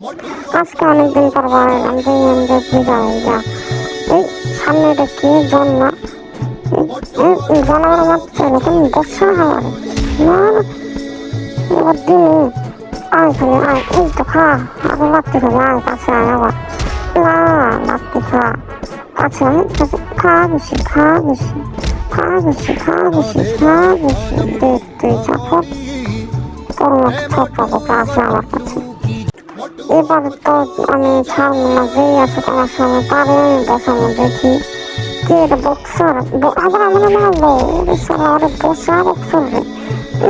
আজকে অনেকদিন পর বাড়ালাম যে দেখবি যা এই সামনে এটা কি জন্ম জানোয়ার মারছে এরকম বর্ষা হওয়ার না এবার দিনে আয় খালি আয় এই তো খা আবার মারতে খাবি আয় কাছে আয় আবার না মারতে খা কাছে আয় কাছে খা বেশি খা বেশি খা বেশি খা বেশি খা বেশি দেখ তুই চাপট তোর মতো ছোট বোকা আছে আমার কাছে। এবার তো আমি ছাড়বো না, যেই আছে তোমার সামনে তারে আমি বসানো দেখি কে এটা বক্সার আবার আমার মারলো ওরে সারা ওরে বসা বক্সার রে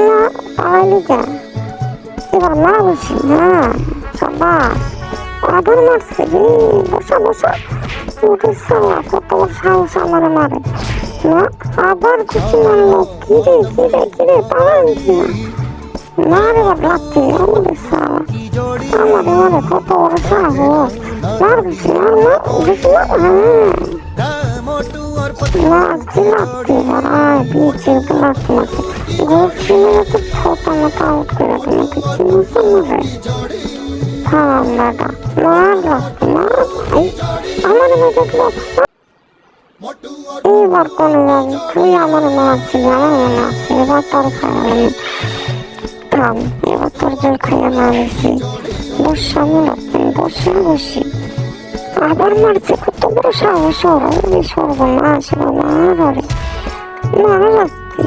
না পালাইলি কে এবার না বসি হ্যাঁ সাবাস আবার মারছে রে বসা বসা ওরে সারা কত সাহস আমার মারে না আবার খুশি মারলো কিরে কিরে কিরে পালাই না না রে বাবা লাগছে আমাদের সারা আমাদের মানে কত বড় সাহস মার বেশি আর না বেশি না হ্যাঁ লাগছে লাগছে আয় পিছিয়ে তো লাগতে লাগছে ঘুরছি মেরে তো ছোট মতো আউট করে দেবে কিছু বুঝতে মারে ঠান্ডাটা মার লাগছে মার আমার দেখলো এইবার কোনে যাবি তুই আমার মারছিলি আমার মনে আছে এবার তোর খাওয়ালাম থাম এবার তোর জল খাইয়া মারিছি বসা মনে বসে বসি আবার মারছে কত বড় সাহস ওরে সর্বনাশ বাবা আরে মারা লাগছে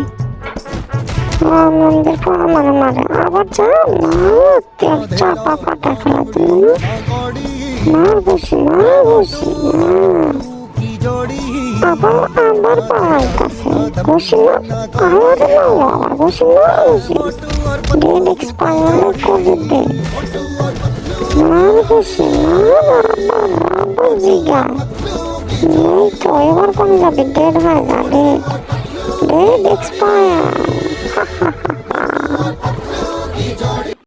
মন্দির পর আমার মারে আবার যা তেল চাপা পাটা খেলা তুমি মার বসি আবার আবার পালাইতেছে বসি না আরে না আবার বসি না বসি ডেট এক্সপায়ার করে দে মার বসি না আবার জিগা এই তো এবার কোন যাবে ডেট হয়ে যাবে ডেট এক্সপায়ার